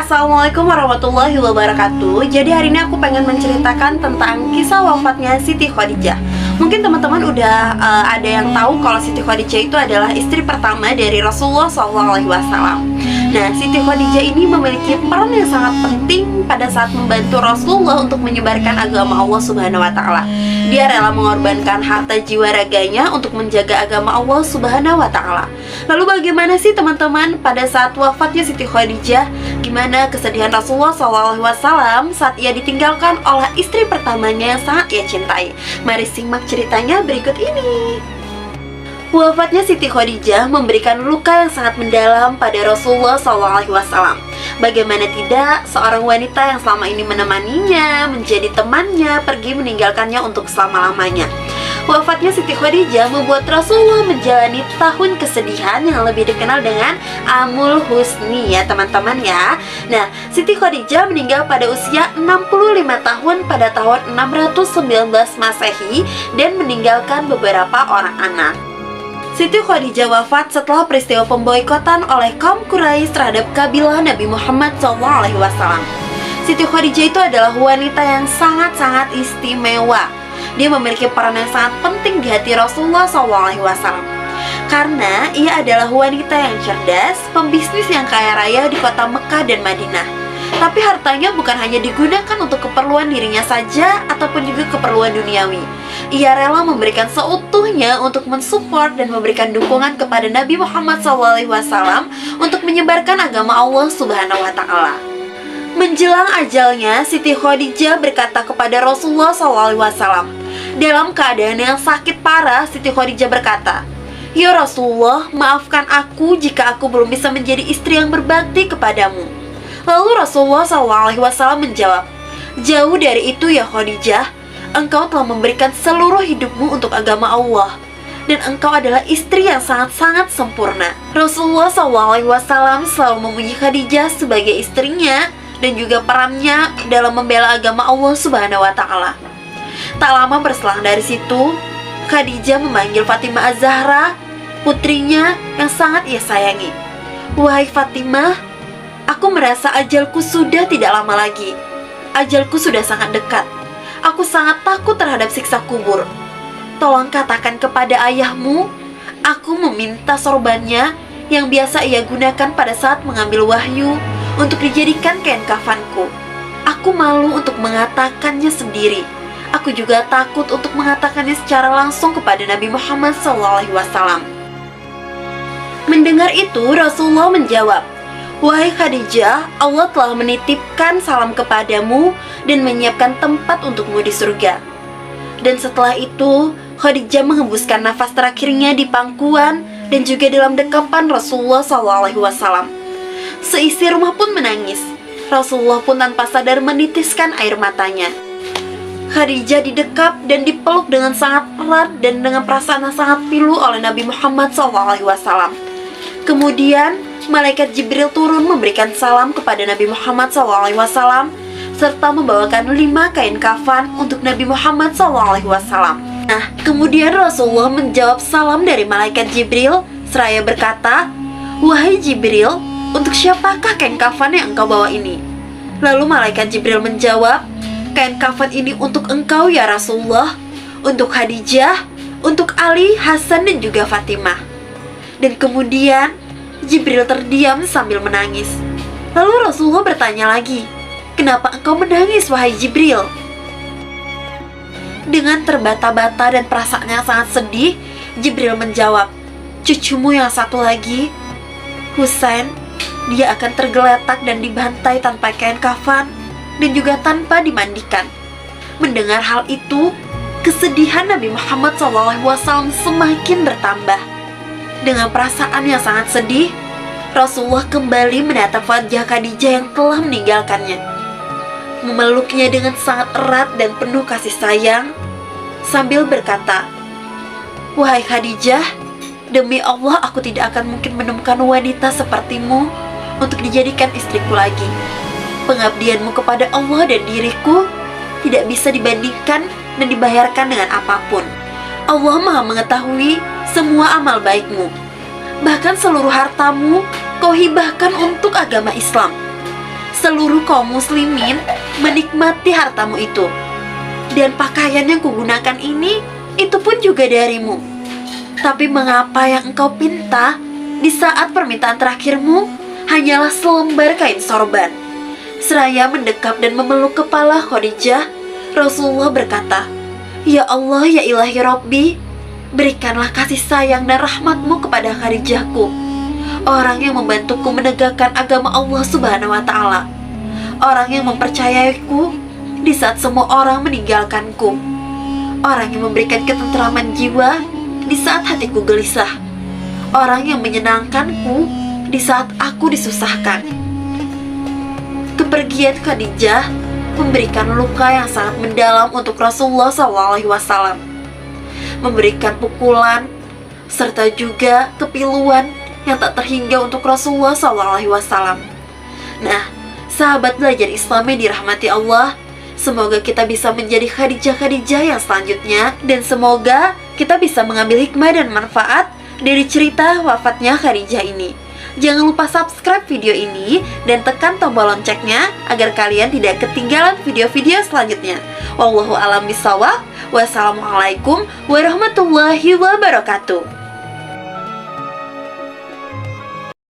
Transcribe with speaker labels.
Speaker 1: Assalamualaikum warahmatullahi wabarakatuh. Jadi hari ini aku pengen menceritakan tentang kisah wafatnya Siti Khadijah. Mungkin teman-teman udah ada yang tahu kalau Siti Khadijah itu adalah istri pertama dari Rasulullah SAW. Nah, Siti Khadijah ini memiliki peran yang sangat penting pada saat membantu Rasulullah untuk menyebarkan agama Allah Subhanahu wa Ta'ala. Dia rela mengorbankan harta jiwa raganya untuk menjaga agama Allah Subhanahu wa Ta'ala. Lalu bagaimana sih teman-teman pada saat wafatnya Siti Khadijah? Gimana kesedihan Rasulullah SAW saat ia ditinggalkan oleh istri pertamanya yang sangat ia cintai? Mari simak ceritanya berikut ini. Wafatnya Siti Khadijah memberikan luka yang sangat mendalam pada Rasulullah SAW. Bagaimana tidak, seorang wanita yang selama ini menemaninya, menjadi temannya, pergi meninggalkannya untuk selama-lamanya. Wafatnya Siti Khadijah membuat Rasulullah menjalani tahun kesedihan yang lebih dikenal dengan Amul Husni ya teman-teman ya. Nah, Siti Khadijah meninggal pada usia 65 tahun pada tahun 619 Masehi dan meninggalkan beberapa orang anak. Siti Khadijah wafat setelah peristiwa pemboikotan oleh kaum Quraisy terhadap kabilah Nabi Muhammad SAW. Siti Khadijah itu adalah wanita yang sangat-sangat istimewa. Dia memiliki peran yang sangat penting di hati Rasulullah SAW. Karena ia adalah wanita yang cerdas, pembisnis yang kaya raya di kota Mekah dan Madinah. Tapi hartanya bukan hanya digunakan untuk keperluan dirinya saja ataupun juga keperluan duniawi. Ia rela memberikan seutuhnya untuk mensupport dan memberikan dukungan kepada Nabi Muhammad SAW untuk menyebarkan agama Allah Subhanahu wa Ta'ala. Menjelang ajalnya, Siti Khadijah berkata kepada Rasulullah SAW. Dalam keadaan yang sakit parah, Siti Khadijah berkata, "Ya Rasulullah, maafkan aku jika aku belum bisa menjadi istri yang berbakti kepadamu." Lalu Rasulullah SAW menjawab, "Jauh dari itu ya Khadijah, engkau telah memberikan seluruh hidupmu untuk agama Allah, dan engkau adalah istri yang sangat-sangat sempurna." Rasulullah SAW selalu memuji Khadijah sebagai istrinya dan juga perannya dalam membela agama Allah Subhanahu wa Ta'ala. Tak lama berselang dari situ, Khadijah memanggil Fatimah Az-Zahra, putrinya yang sangat ia sayangi. "Wahai Fatimah, aku merasa ajalku sudah tidak lama lagi. Ajalku sudah sangat dekat. Aku sangat takut terhadap siksa kubur. Tolong katakan kepada ayahmu, aku meminta sorbannya yang biasa ia gunakan pada saat mengambil wahyu untuk dijadikan kain kafanku. Aku malu untuk mengatakannya sendiri. Aku juga takut untuk mengatakannya secara langsung kepada Nabi Muhammad SAW." Mendengar itu, Rasulullah menjawab, "Wahai Khadijah, Allah telah menitipkan salam kepadamu dan menyiapkan tempat untukmu di surga." Dan setelah itu, Khadijah menghembuskan nafas terakhirnya di pangkuan dan juga dalam dekapan Rasulullah SAW. Seisi rumah pun menangis. Rasulullah pun tanpa sadar menitiskan air matanya. Khadijah didekap dan dipeluk dengan sangat erat dan dengan perasaan yang sangat pilu oleh Nabi Muhammad SAW. Kemudian, malaikat Jibril turun memberikan salam kepada Nabi Muhammad SAW serta membawakan 5 kain kafan untuk Nabi Muhammad SAW. Nah, kemudian Rasulullah menjawab salam dari malaikat Jibril seraya berkata, "Wahai Jibril, untuk siapakah kain kafan yang engkau bawa ini?" Lalu malaikat Jibril menjawab, "Kain kafan ini untuk engkau ya Rasulullah, untuk Khadijah, untuk Ali, Hasan dan juga Fatimah." Dan kemudian Jibril terdiam sambil menangis. Lalu Rasulullah bertanya lagi, "Kenapa engkau menangis wahai Jibril?" Dengan terbata-bata dan perasaan yang sangat sedih, Jibril menjawab, "Cucumu yang satu lagi, Husain, dia akan tergeletak dan dibantai tanpa kain kafan dan juga tanpa dimandikan." Mendengar hal itu, kesedihan Nabi Muhammad SAW semakin bertambah. Dengan perasaan yang sangat sedih, Rasulullah kembali menatap wajah Khadijah yang telah meninggalkannya, memeluknya dengan sangat erat dan penuh kasih sayang, sambil berkata, "Wahai Khadijah, demi Allah aku tidak akan mungkin menemukan wanita sepertimu untuk dijadikan istriku lagi. Pengabdianmu kepada Allah dan diriku tidak bisa dibandingkan dan dibayarkan dengan apapun. Allah Maha mengetahui semua amal baikmu. Bahkan seluruh hartamu kau hibahkan untuk agama Islam. seluruh kaum muslimin menikmati hartamu itu. Dan pakaian yang kugunakan ini, itu pun juga darimu. Tapi mengapa yang engkau pinta di saat permintaan terakhirmu hanyalah selembar kain sorban? Seraya mendekap dan memeluk kepala Khadijah, Rasulullah berkata, "Ya Allah, ya ilahi Rabbi, berikanlah kasih sayang dan rahmatmu kepada Khadijahku, orang yang membantuku menegakkan agama Allah Subhanahu wa Ta'ala, orang yang mempercayaiku di saat semua orang meninggalkanku, orang yang memberikan ketentraman jiwa di saat hatiku gelisah, orang yang menyenangkanku di saat aku disusahkan." Kepergian Khadijah memberikan luka yang sangat mendalam untuk Rasulullah SAW, memberikan pukulan serta juga kepiluan yang tak terhingga untuk Rasulullah SAW. Nah, sahabat belajar Islam yang dirahmati Allah, semoga kita bisa menjadi Khadijah-Khadijah yang selanjutnya, dan semoga kita bisa mengambil hikmah dan manfaat dari cerita wafatnya Khadijah ini. Jangan lupa subscribe video ini dan tekan tombol loncengnya agar kalian tidak ketinggalan video-video selanjutnya. Wallahu a'lam bishawab. Wassalamualaikum warahmatullahi wabarakatuh.